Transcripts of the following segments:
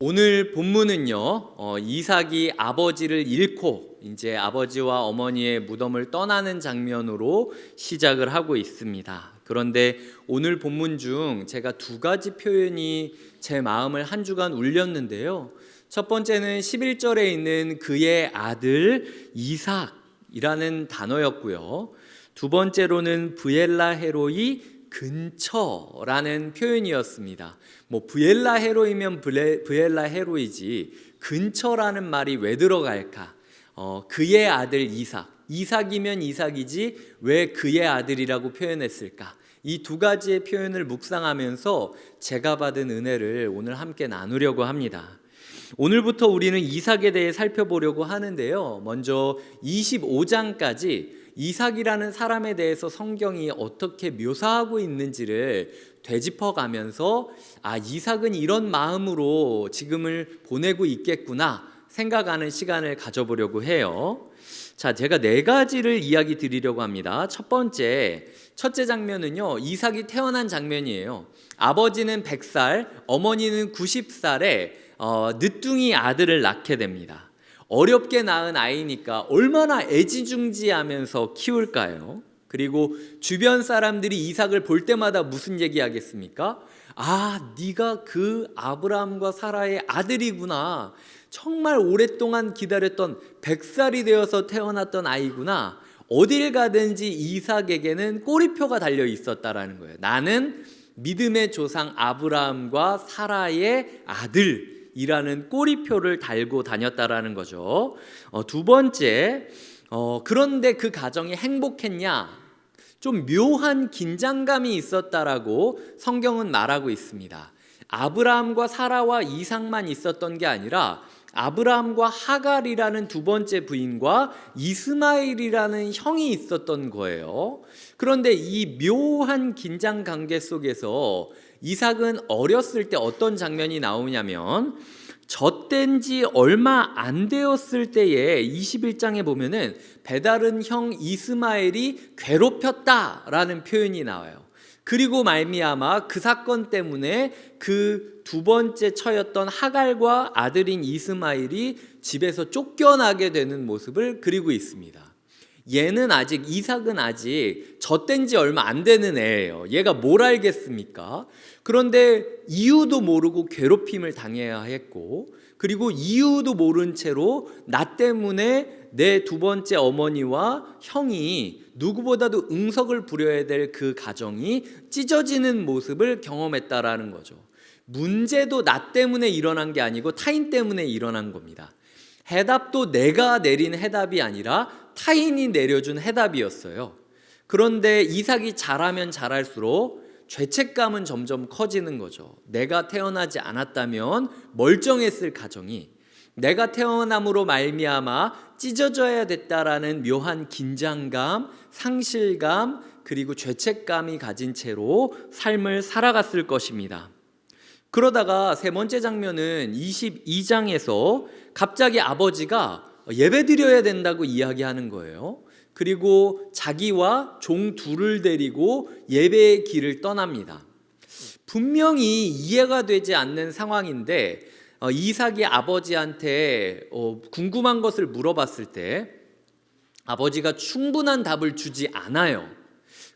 오늘 본문은요, 이삭이 아버지를 잃고 이제 아버지와 어머니의 무덤을 떠나는 장면으로 시작을 하고 있습니다. 그런데 오늘 본문 중 제가 두 가지 표현이 제 마음을 한 주간 울렸는데요. 첫 번째는 11절에 있는 그의 아들 이삭이라는 단어였고요. 두 번째로는 브엘라 헤로이 근처라는 표현이었습니다. 브엘라 헤로이면 브엘라 헤로이지 근처라는 말이 왜 들어갈까? 그의 아들 이삭이면 이삭이지 왜 그의 아들이라고 표현했을까? 이 두 가지의 표현을 묵상하면서 제가 받은 은혜를 오늘 함께 나누려고 합니다. 오늘부터 우리는 이삭에 대해 살펴보려고 하는데요. 먼저 25장까지 이삭이라는 사람에 대해서 성경이 어떻게 묘사하고 있는지를 되짚어가면서 이삭은 이런 마음으로 지금을 보내고 있겠구나 생각하는 시간을 가져보려고 해요. 자, 제가 네 가지를 이야기 드리려고 합니다. 첫째 장면은요, 이삭이 태어난 장면이에요. 아버지는 100살, 어머니는 90살에 늦둥이 아들을 낳게 됩니다. 어렵게 낳은 아이니까 얼마나 애지중지하면서 키울까요? 그리고 주변 사람들이 이삭을 볼 때마다 무슨 얘기하겠습니까? 네가 그 아브라함과 사라의 아들이구나. 정말 오랫동안 기다렸던 100살이 되어서 태어났던 아이구나. 어딜 가든지 이삭에게는 꼬리표가 달려 있었다라는 거예요. 나는 믿음의 조상 아브라함과 사라의 아들이라는 꼬리표를 달고 다녔다라는 거죠. 두 번째, 그런데 그 가정이 행복했냐? 좀 묘한 긴장감이 있었다라고 성경은 말하고 있습니다. 아브라함과 사라와 이삭만 있었던 게 아니라 아브라함과 하갈이라는 두 번째 부인과 이스마엘이라는 형이 있었던 거예요. 그런데 이 묘한 긴장 관계 속에서 이삭은 어렸을 때 어떤 장면이 나오냐면 젖된 지 얼마 안 되었을 때에 21장에 보면은 배다른 형 이스마엘이 괴롭혔다라는 표현이 나와요. 그리고 말미암아 그 사건 때문에 그 두 번째 처였던 하갈과 아들인 이스마엘이 집에서 쫓겨나게 되는 모습을 그리고 있습니다. 이삭은 아직 젖된 지 얼마 안 되는 애예요. 얘가 뭘 알겠습니까? 그런데 이유도 모르고 괴롭힘을 당해야 했고, 그리고 이유도 모른 채로 나 때문에 내 두 번째 어머니와 형이 누구보다도 응석을 부려야 될 그 가정이 찢어지는 모습을 경험했다라는 거죠. 문제도 나 때문에 일어난 게 아니고 타인 때문에 일어난 겁니다. 해답도 내가 내린 해답이 아니라 타인이 내려준 해답이었어요. 그런데 이삭이 자라면 자랄수록 죄책감은 점점 커지는 거죠. 내가 태어나지 않았다면 멀쩡했을 가정이 내가 태어남으로 말미암아 찢어져야 됐다라는 묘한 긴장감, 상실감, 그리고 죄책감이 가진 채로 삶을 살아갔을 것입니다. 그러다가 세 번째 장면은 22장에서 갑자기 아버지가 예배드려야 된다고 이야기하는 거예요. 그리고 자기와 종 둘을 데리고 예배의 길을 떠납니다. 분명히 이해가 되지 않는 상황인데 이삭이 아버지한테 궁금한 것을 물어봤을 때 아버지가 충분한 답을 주지 않아요.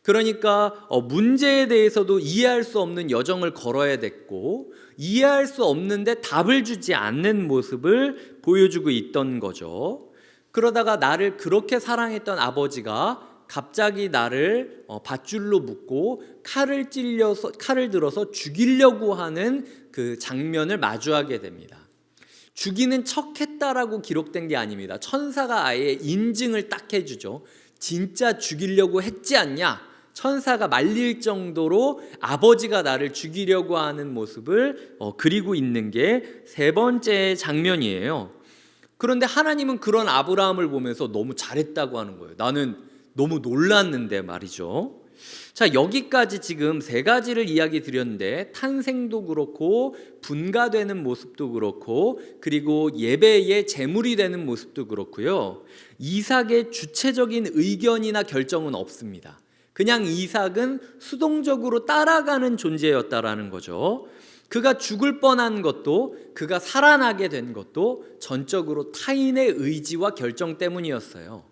그러니까 문제에 대해서도 이해할 수 없는 여정을 걸어야 됐고, 이해할 수 없는데 답을 주지 않는 모습을 보여주고 있던 거죠. 그러다가 나를 그렇게 사랑했던 아버지가 갑자기 나를 밧줄로 묶고 칼을 들어서 죽이려고 하는 그 장면을 마주하게 됩니다. 죽이는 척했다라고 기록된 게 아닙니다. 천사가 아예 인증을 딱 해주죠. 진짜 죽이려고 했지 않냐? 천사가 말릴 정도로 아버지가 나를 죽이려고 하는 모습을 그리고 있는 게 세 번째 장면이에요. 그런데 하나님은 그런 아브라함을 보면서 너무 잘했다고 하는 거예요. 나는 너무 놀랐는데 말이죠. 자, 여기까지 지금 세 가지를 이야기 드렸는데 탄생도 그렇고 분가되는 모습도 그렇고 그리고 예배의 제물이 되는 모습도 그렇고요. 이삭의 주체적인 의견이나 결정은 없습니다. 그냥 이삭은 수동적으로 따라가는 존재였다라는 거죠. 그가 죽을 뻔한 것도, 그가 살아나게 된 것도 전적으로 타인의 의지와 결정 때문이었어요.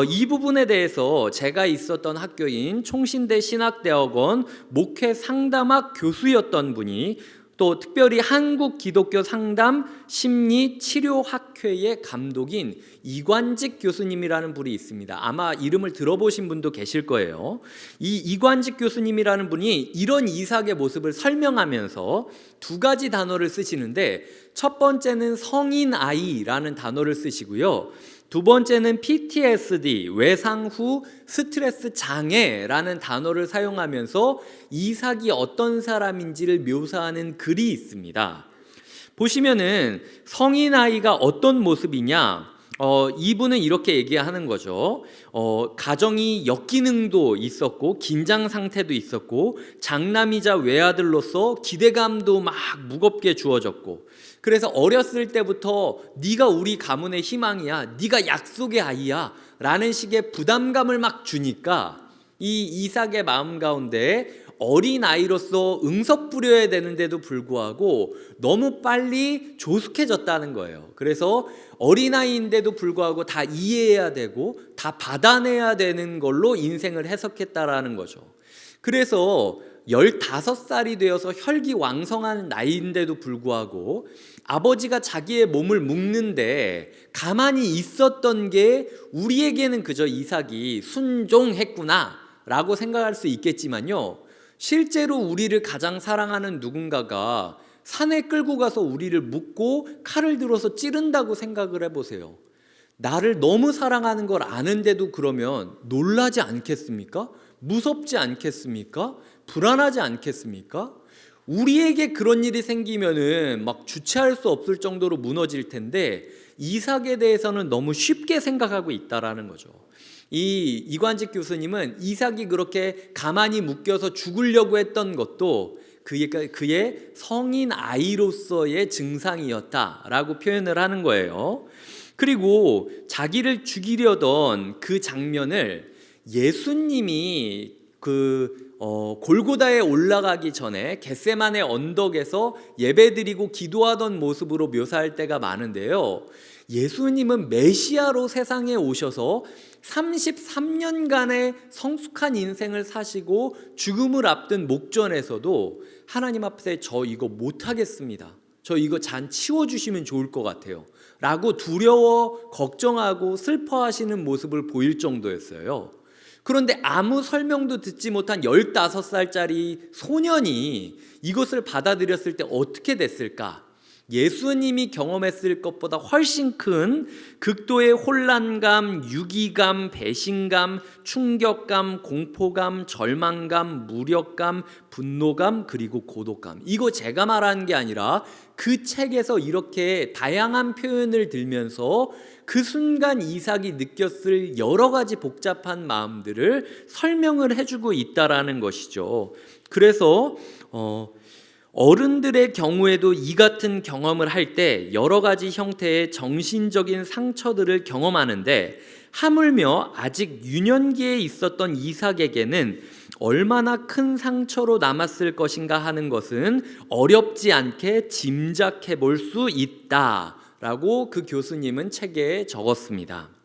이 부분에 대해서 제가 있었던 학교인 총신대 신학대학원 목회 상담학 교수였던 분이, 또 특별히 한국 기독교 상담 심리 치료학회의 감독인 이관직 교수님이라는 분이 있습니다. 아마 이름을 들어보신 분도 계실 거예요. 이 이관직 교수님이라는 분이 이런 이삭의 모습을 설명하면서 두 가지 단어를 쓰시는데, 첫 번째는 성인 아이라는 단어를 쓰시고요, 두 번째는 PTSD, 외상 후 스트레스 장애라는 단어를 사용하면서 이삭이 어떤 사람인지를 묘사하는 글이 있습니다. 보시면은 성인 아이가 어떤 모습이냐, 이분은 이렇게 얘기하는 거죠. 가정이 역기능도 있었고 긴장 상태도 있었고 장남이자 외아들로서 기대감도 막 무겁게 주어졌고, 그래서 어렸을 때부터 네가 우리 가문의 희망이야, 네가 약속의 아이야 라는 식의 부담감을 막 주니까 이 이삭의 마음 가운데 어린아이로서 응석 부려야 되는데도 불구하고 너무 빨리 조숙해졌다는 거예요. 그래서 어린아이인데도 불구하고 다 이해해야 되고 다 받아내야 되는 걸로 인생을 해석했다라는 거죠. 그래서 15살이 되어서 혈기왕성한 나이인데도 불구하고 아버지가 자기의 몸을 묶는데 가만히 있었던 게 우리에게는 그저 이삭이 순종했구나 라고 생각할 수 있겠지만요, 실제로 우리를 가장 사랑하는 누군가가 산에 끌고 가서 우리를 묶고 칼을 들어서 찌른다고 생각을 해보세요. 나를 너무 사랑하는 걸 아는데도 그러면 놀라지 않겠습니까? 무섭지 않겠습니까? 불안하지 않겠습니까? 우리에게 그런 일이 생기면은 막 주체할 수 없을 정도로 무너질 텐데 이삭에 대해서는 너무 쉽게 생각하고 있다라는 거죠. 이 이관직 교수님은 이삭이 그렇게 가만히 묶여서 죽으려고 했던 것도 그의 성인 아이로서의 증상이었다라고 표현을 하는 거예요. 그리고 자기를 죽이려던 그 장면을 예수님이 골고다에 올라가기 전에 겟세마네 언덕에서 예배드리고 기도하던 모습으로 묘사할 때가 많은데요, 예수님은 메시아로 세상에 오셔서 33년간의 성숙한 인생을 사시고 죽음을 앞둔 목전에서도 하나님 앞에 저 이거 못하겠습니다, 저 이거 잔 치워주시면 좋을 것 같아요 라고 두려워 걱정하고 슬퍼하시는 모습을 보일 정도였어요. 그런데 아무 설명도 듣지 못한 15살짜리 소년이 이것을 받아들였을 때 어떻게 됐을까? 예수님이 경험했을 것보다 훨씬 큰 극도의 혼란감, 유기감, 배신감, 충격감, 공포감, 절망감, 무력감, 분노감, 그리고 고독감. 이거 제가 말하는 게 아니라 그 책에서 이렇게 다양한 표현을 들면서 그 순간 이삭이 느꼈을 여러 가지 복잡한 마음들을 설명을 해주고 있다라는 것이죠. 그래서 어른들의 경우에도 이 같은 경험을 할 때 여러 가지 형태의 정신적인 상처들을 경험하는데, 하물며 아직 유년기에 있었던 이삭에게는 얼마나 큰 상처로 남았을 것인가 하는 것은 어렵지 않게 짐작해 볼 수 있다라고 그 교수님은 책에 적었습니다.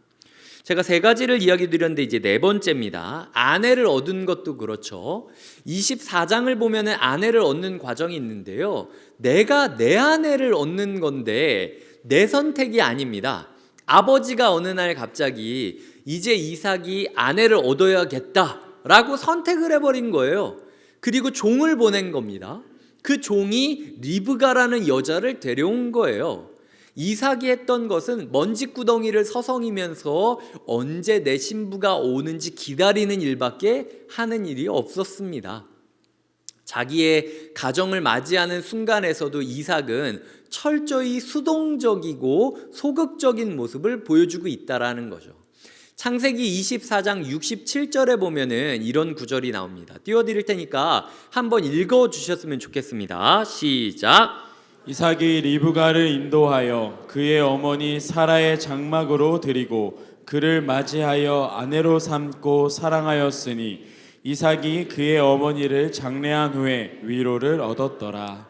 제가 세 가지를 이야기 드렸는데 이제 네 번째입니다. 아내를 얻은 것도 그렇죠. 24장을 보면은 아내를 얻는 과정이 있는데요, 내가 내 아내를 얻는 건데 내 선택이 아닙니다. 아버지가 어느 날 갑자기 이제 이삭이 아내를 얻어야겠다라고 선택을 해버린 거예요. 그리고 종을 보낸 겁니다. 그 종이 리브가라는 여자를 데려온 거예요. 이삭이 했던 것은 먼지구덩이를 서성이면서 언제 내 신부가 오는지 기다리는 일밖에 하는 일이 없었습니다. 자기의 가정을 맞이하는 순간에서도 이삭은 철저히 수동적이고 소극적인 모습을 보여주고 있다라는 거죠. 창세기 24장 67절에 보면은 이런 구절이 나옵니다. 띄워드릴 테니까 한번 읽어주셨으면 좋겠습니다. 시작. 이삭이 리브가를 인도하여 그의 어머니 사라의 장막으로 드리고 그를 맞이하여 아내로 삼고 사랑하였으니 이삭이 그의 어머니를 장례한 후에 위로를 얻었더라.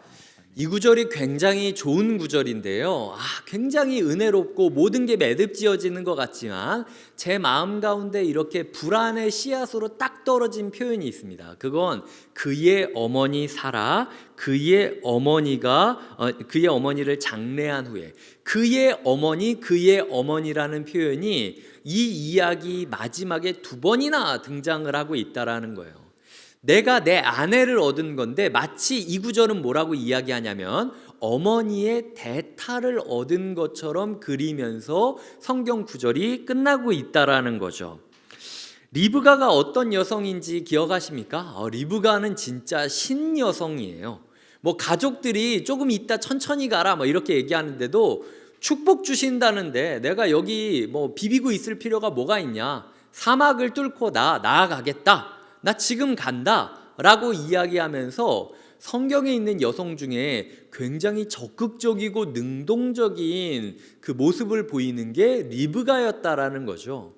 이 구절이 굉장히 좋은 구절인데요. 굉장히 은혜롭고 모든 게 매듭지어지는 것 같지만 제 마음 가운데 이렇게 불안의 씨앗으로 딱 떨어진 표현이 있습니다. 그건 그의 어머니 사라, 그의 어머니를 장례한 후에 그의 어머니라는 표현이 이 이야기 마지막에 2번이나 등장을 하고 있다라는 거예요. 내가 내 아내를 얻은 건데 마치 이 구절은 뭐라고 이야기하냐면 어머니의 대타를 얻은 것처럼 그리면서 성경 구절이 끝나고 있다라는 거죠. 리브가가 어떤 여성인지 기억하십니까? 리브가는 진짜 신여성이에요. 가족들이 조금 이따 천천히 가라 이렇게 얘기하는데도 축복 주신다는데 내가 여기 비비고 있을 필요가 뭐가 있냐? 사막을 뚫고 나아가겠다. 나 지금 간다 라고 이야기하면서 성경에 있는 여성 중에 굉장히 적극적이고 능동적인 그 모습을 보이는 게 리브가였다라는 거죠.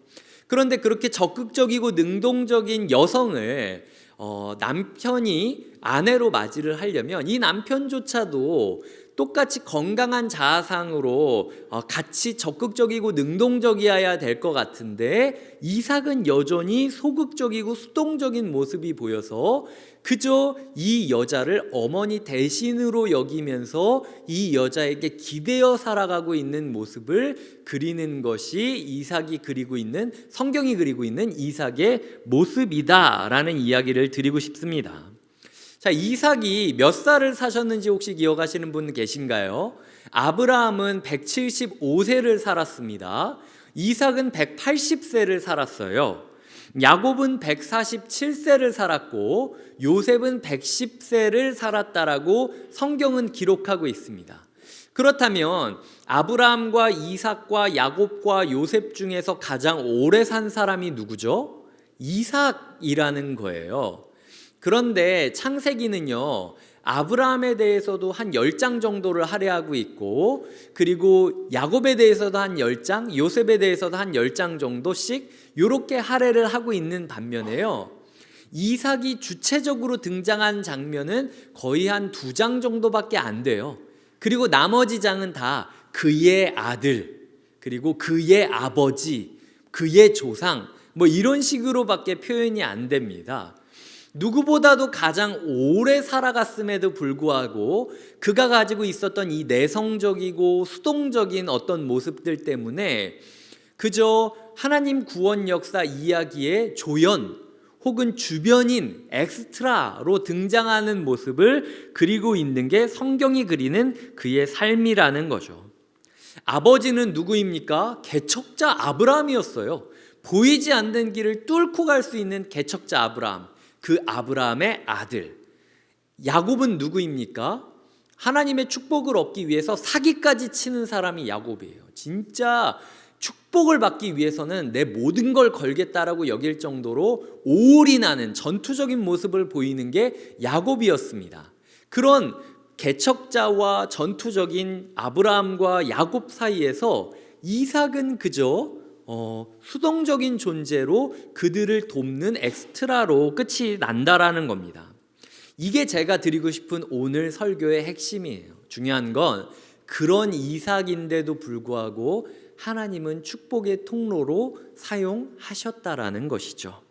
그런데 그렇게 적극적이고 능동적인 여성을 남편이 아내로 맞이를 하려면 이 남편조차도 똑같이 건강한 자아상으로 같이 적극적이고 능동적이어야 될 것 같은데 이삭은 여전히 소극적이고 수동적인 모습이 보여서 그저 이 여자를 어머니 대신으로 여기면서 이 여자에게 기대어 살아가고 있는 모습을 그리는 것이 성경이 그리고 있는 이삭의 모습이다라는 이야기를 드리고 싶습니다. 자, 이삭이 몇 살을 사셨는지 혹시 기억하시는 분 계신가요? 아브라함은 175세를 살았습니다. 이삭은 180세를 살았어요. 야곱은 147세를 살았고 요셉은 110세를 살았다라고 성경은 기록하고 있습니다. 그렇다면 아브라함과 이삭과 야곱과 요셉 중에서 가장 오래 산 사람이 누구죠? 이삭이라는 거예요. 그런데 창세기는요, 아브라함에 대해서도 한 10장 정도를 할애하고 있고 그리고 야곱에 대해서도 한 10장, 요셉에 대해서도 한 10장 정도씩 이렇게 할애를 하고 있는 반면에요, 이삭이 주체적으로 등장한 장면은 거의 한 2장 정도밖에 안 돼요. 그리고 나머지 장은 다 그의 아들, 그리고 그의 아버지, 그의 조상 이런 식으로밖에 표현이 안 됩니다. 누구보다도 가장 오래 살아갔음에도 불구하고 그가 가지고 있었던 이 내성적이고 수동적인 어떤 모습들 때문에 그저 하나님 구원 역사 이야기의 조연 혹은 주변인 엑스트라로 등장하는 모습을 그리고 있는 게 성경이 그리는 그의 삶이라는 거죠. 아버지는 누구입니까? 개척자 아브라함이었어요. 보이지 않는 길을 뚫고 갈 수 있는 개척자 아브라함. 그 아브라함의 아들. 야곱은 누구입니까? 하나님의 축복을 얻기 위해서 사기까지 치는 사람이 야곱이에요. 진짜 축복을 받기 위해서는 내 모든 걸 걸겠다라고 여길 정도로 올인하는 전투적인 모습을 보이는 게 야곱이었습니다. 그런 개척자와 전투적인 아브라함과 야곱 사이에서 이삭은 그저 수동적인 존재로 그들을 돕는 엑스트라로 끝이 난다라는 겁니다. 이게 제가 드리고 싶은 오늘 설교의 핵심이에요. 중요한 건 그런 이삭인데도 불구하고 하나님은 축복의 통로로 사용하셨다라는 것이죠.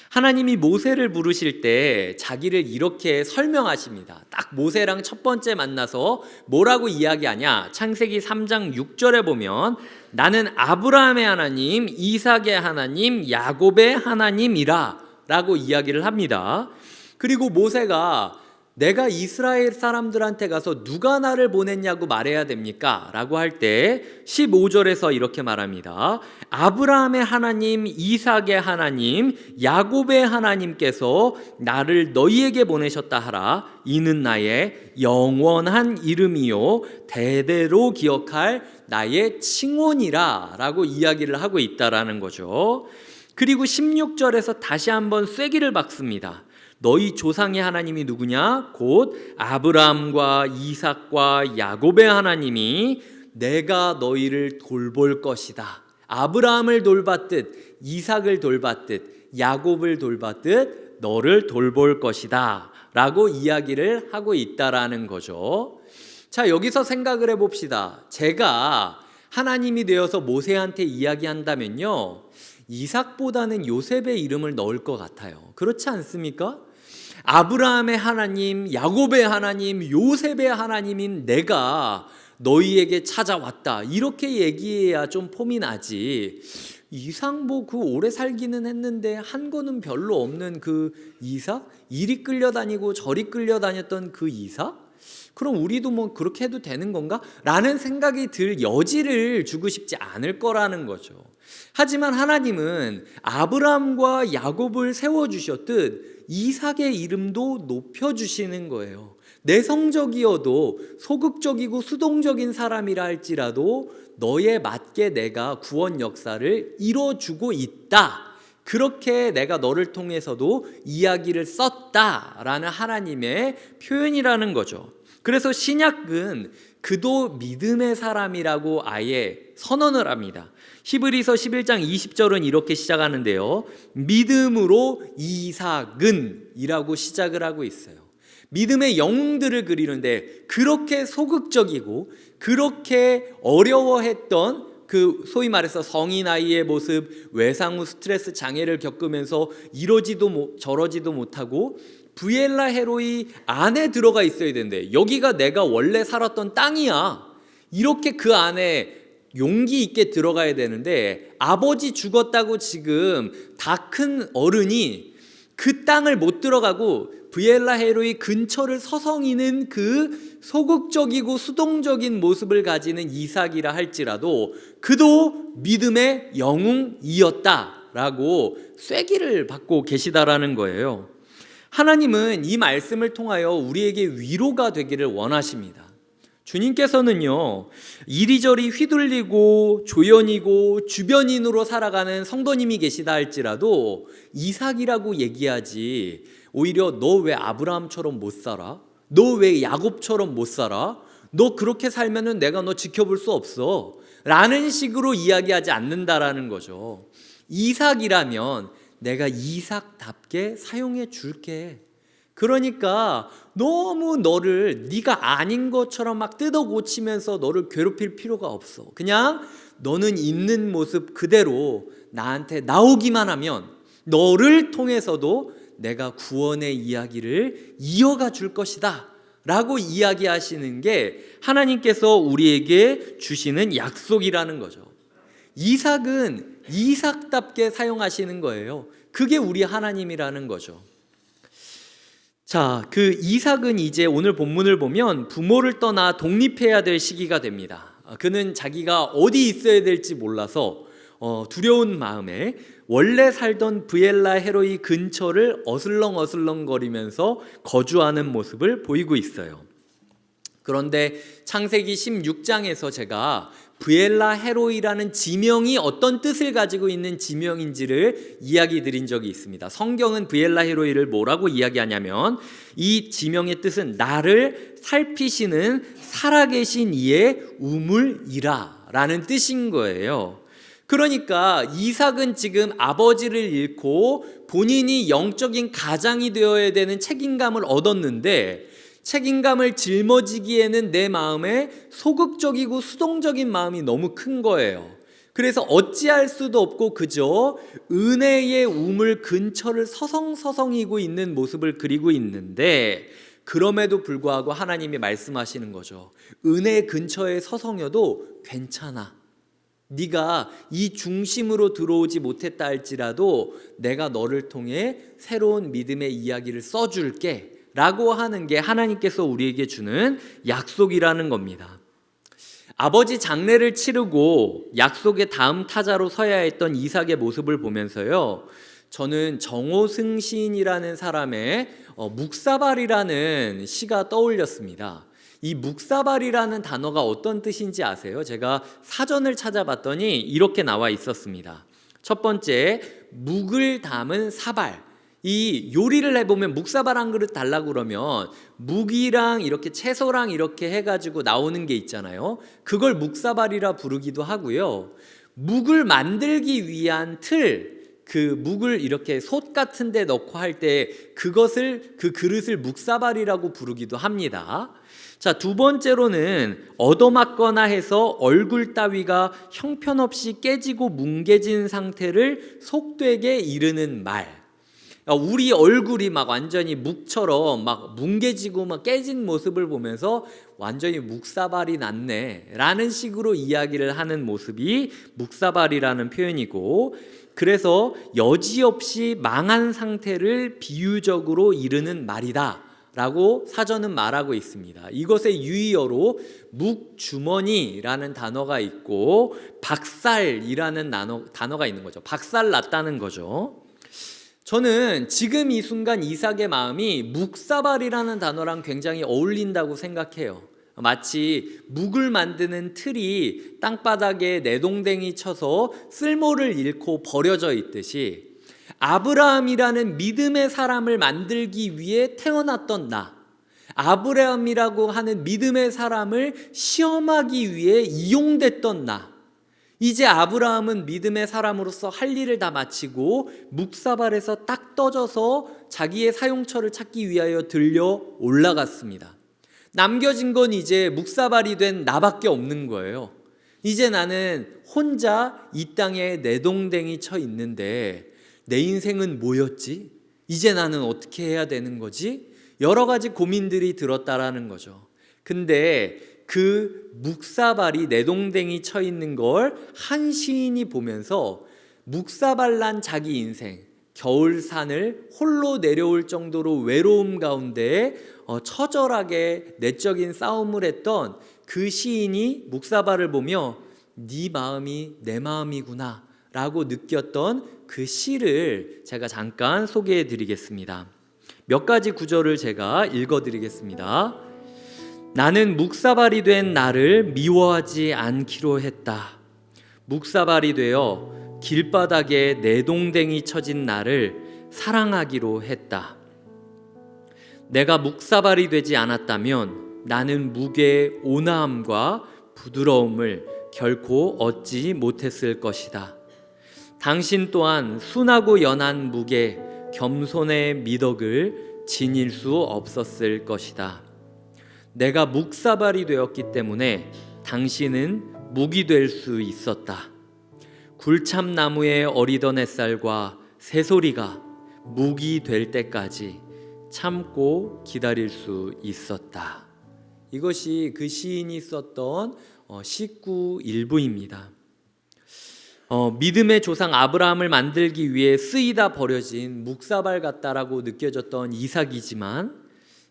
하나님이 모세를 부르실 때 자기를 이렇게 설명하십니다. 딱 모세랑 첫 번째 만나서 뭐라고 이야기하냐? 창세기 3장 6절에 보면 나는 아브라함의 하나님, 이삭의 하나님, 야곱의 하나님이라 라고 이야기를 합니다. 그리고 모세가 내가 이스라엘 사람들한테 가서 누가 나를 보냈냐고 말해야 됩니까? 라고 할 때 15절에서 이렇게 말합니다. 아브라함의 하나님, 이삭의 하나님, 야곱의 하나님께서 나를 너희에게 보내셨다 하라. 이는 나의 영원한 이름이요 대대로 기억할 나의 칭원이라 라고 이야기를 하고 있다라는 거죠. 그리고 16절에서 다시 한번 쐐기를 박습니다. 너희 조상의 하나님이 누구냐? 곧 아브라함과 이삭과 야곱의 하나님이 내가 너희를 돌볼 것이다. 아브라함을 돌봤듯 이삭을 돌봤듯 야곱을 돌봤듯 너를 돌볼 것이다 라고 이야기를 하고 있다라는 거죠. 자, 여기서 생각을 해봅시다. 제가 하나님이 되어서 모세한테 이야기한다면요, 이삭보다는 요셉의 이름을 넣을 것 같아요. 그렇지 않습니까? 아브라함의 하나님, 야곱의 하나님, 요셉의 하나님인 내가 너희에게 찾아왔다, 이렇게 얘기해야 좀 폼이 나지. 이삭 그 오래 살기는 했는데 한 거는 별로 없는 그 이삭? 이리 끌려다니고 저리 끌려다녔던 그 이삭? 그럼 우리도 그렇게 해도 되는 건가? 라는 생각이 들 여지를 주고 싶지 않을 거라는 거죠. 하지만 하나님은 아브라함과 야곱을 세워주셨듯 이삭의 이름도 높여주시는 거예요. 내성적이어도 소극적이고 수동적인 사람이라 할지라도 너에 맞게 내가 구원 역사를 이뤄주고 있다, 그렇게 내가 너를 통해서도 이야기를 썼다라는 하나님의 표현이라는 거죠. 그래서 신약은 그도 믿음의 사람이라고 아예 선언을 합니다. 히브리서 11장 20절은 이렇게 시작하는데요, 믿음으로 이삭은 이라고 시작을 하고 있어요. 믿음의 영웅들을 그리는데 그렇게 소극적이고 그렇게 어려워했던 그 소위 말해서 성인 아이의 모습, 외상 후 스트레스 장애를 겪으면서 이러지도 저러지도 못하고 부엘라 헤로이 안에 들어가 있어야 되는데 여기가 내가 원래 살았던 땅이야, 이렇게 그 안에 용기 있게 들어가야 되는데 아버지 죽었다고 지금 다 큰 어른이 그 땅을 못 들어가고 부엘라 헤로이 근처를 서성이는 그 소극적이고 수동적인 모습을 가지는 이삭이라 할지라도 그도 믿음의 영웅이었다라고 쐐기를 받고 계시다라는 거예요. 하나님은 이 말씀을 통하여 우리에게 위로가 되기를 원하십니다. 주님께서는요, 이리저리 휘둘리고 조연이고 주변인으로 살아가는 성도님이 계시다 할지라도 이삭이라고 얘기하지, 오히려 너 왜 아브라함처럼 못 살아? 너 왜 야곱처럼 못 살아? 너 그렇게 살면은 내가 너 지켜볼 수 없어 라는 식으로 이야기하지 않는다라는 거죠. 이삭이라면 내가 이삭답게 사용해 줄게. 그러니까 너무 너를 네가 아닌 것처럼 막 뜯어 고치면서 너를 괴롭힐 필요가 없어. 그냥 너는 있는 모습 그대로 나한테 나오기만 하면 너를 통해서도 내가 구원의 이야기를 이어가 줄 것이다 라고 이야기하시는 게 하나님께서 우리에게 주시는 약속이라는 거죠. 이삭은 이삭답게 사용하시는 거예요. 그게 우리 하나님이라는 거죠. 자, 그 이삭은 이제 오늘 본문을 보면 부모를 떠나 독립해야 될 시기가 됩니다. 그는 자기가 어디 있어야 될지 몰라서 두려운 마음에 원래 살던 부엘라 헤로이 근처를 어슬렁어슬렁 거리면서 거주하는 모습을 보이고 있어요. 그런데 창세기 16장에서 제가 부엘라 헤로이라는 지명이 어떤 뜻을 가지고 있는 지명인지를 이야기 드린 적이 있습니다. 성경은 부엘라 헤로이를 뭐라고 이야기하냐면 이 지명의 뜻은 나를 살피시는 살아계신 이의 우물이라 라는 뜻인 거예요. 그러니까 이삭은 지금 아버지를 잃고 본인이 영적인 가장이 되어야 되는 책임감을 얻었는데 책임감을 짊어지기에는 내 마음에 소극적이고 수동적인 마음이 너무 큰 거예요. 그래서 어찌할 수도 없고 그저 은혜의 우물 근처를 서성서성이고 있는 모습을 그리고 있는데, 그럼에도 불구하고 하나님이 말씀하시는 거죠. 은혜 근처에 서성여도 괜찮아. 네가 이 중심으로 들어오지 못했다 할지라도 내가 너를 통해 새로운 믿음의 이야기를 써줄게 라고 하는 게 하나님께서 우리에게 주는 약속이라는 겁니다. 아버지 장례를 치르고 약속의 다음 타자로 서야 했던 이삭의 모습을 보면서요, 저는 정호승 시인이라는 사람의 묵사발이라는 시가 떠올렸습니다. 이 묵사발이라는 단어가 어떤 뜻인지 아세요? 제가 사전을 찾아봤더니 이렇게 나와 있었습니다. 첫 번째, 묵을 담은 사발. 이 요리를 해보면 묵사발 한 그릇 달라고 그러면 묵이랑 이렇게 채소랑 이렇게 해가지고 나오는 게 있잖아요. 그걸 묵사발이라 부르기도 하고요. 묵을 만들기 위한 틀, 그 묵을 이렇게 솥 같은 데 넣고 할 때 그 그릇을 묵사발이라고 부르기도 합니다. 자, 두 번째로는 얻어맞거나 해서 얼굴 따위가 형편없이 깨지고 뭉개진 상태를 속되게 이르는 말. 우리 얼굴이 막 완전히 묵처럼 막 뭉개지고 막 깨진 모습을 보면서 완전히 묵사발이 났네 라는 식으로 이야기를 하는 모습이 묵사발이라는 표현이고, 그래서 여지없이 망한 상태를 비유적으로 이르는 말이다 라고 사전은 말하고 있습니다. 이것의 유의어로 묵주머니라는 단어가 있고 박살이라는 단어가 있는 거죠. 박살 났다는 거죠. 저는 지금 이 순간 이삭의 마음이 묵사발이라는 단어랑 굉장히 어울린다고 생각해요. 마치 묵을 만드는 틀이 땅바닥에 내동댕이 쳐서 쓸모를 잃고 버려져 있듯이 아브라함이라는 믿음의 사람을 만들기 위해 태어났던 나, 아브라함이라고 하는 믿음의 사람을 시험하기 위해 이용됐던 나, 이제 아브라함은 믿음의 사람으로서 할 일을 다 마치고 묵사발에서 딱 떠져서 자기의 사용처를 찾기 위하여 들려 올라갔습니다. 남겨진 건 이제 묵사발이 된 나밖에 없는 거예요. 이제 나는 혼자 이 땅에 내동댕이 쳐 있는데 내 인생은 뭐였지? 이제 나는 어떻게 해야 되는 거지? 여러 가지 고민들이 들었다라는 거죠. 근데 그 묵사발이 내동댕이 쳐 있는 걸 한 시인이 보면서 묵사발난 자기 인생, 겨울산을 홀로 내려올 정도로 외로움 가운데 처절하게 내적인 싸움을 했던 그 시인이 묵사발을 보며 네 마음이 내 마음이구나 라고 느꼈던 그 시를 제가 잠깐 소개해 드리겠습니다. 몇 가지 구절을 제가 읽어 드리겠습니다. 나는 묵사발이 된 나를 미워하지 않기로 했다. 묵사발이 되어 길바닥에 내동댕이 쳐진 나를 사랑하기로 했다. 내가 묵사발이 되지 않았다면 나는 묵의 온화함과 부드러움을 결코 얻지 못했을 것이다. 당신 또한 순하고 연한 묵의 겸손의 미덕을 지닐 수 없었을 것이다. 내가 묵사발이 되었기 때문에 당신은 묵이 될 수 있었다. 굴참나무에 어리던 햇살과 새소리가 묵이 될 때까지 참고 기다릴 수 있었다. 이것이 그 시인이 썼던 시구 일부입니다. 믿음의 조상 아브라함을 만들기 위해 쓰이다 버려진 묵사발 같다라고 느껴졌던 이삭이지만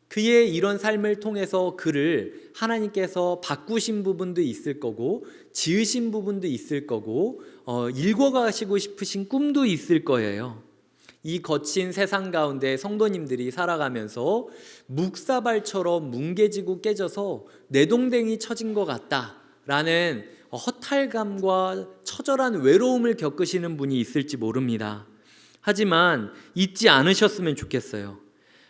그의 이런 삶을 통해서 그를 하나님께서 바꾸신 부분도 있을 거고 지으신 부분도 있을 거고 읽어가시고 싶으신 꿈도 있을 거예요. 이 거친 세상 가운데 성도님들이 살아가면서 묵사발처럼 뭉개지고 깨져서 내동댕이 쳐진 것 같다라는 허탈감과 처절한 외로움을 겪으시는 분이 있을지 모릅니다. 하지만 잊지 않으셨으면 좋겠어요.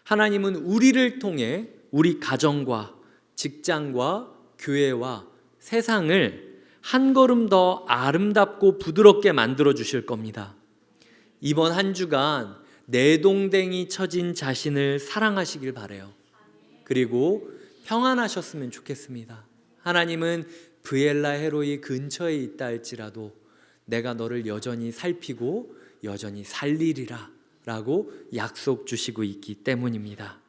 하나님은 우리를 통해 우리 가정과 직장과 교회와 세상을 한 걸음 더 아름답고 부드럽게 만들어 주실 겁니다. 이번 한 주간 내동댕이 쳐진 자신을 사랑하시길 바라요. 그리고 평안하셨으면 좋겠습니다. 하나님은 브엘라 헤로이 근처에 있다 할지라도 내가 너를 여전히 살피고 여전히 살리리라 라고 약속 주시고 있기 때문입니다.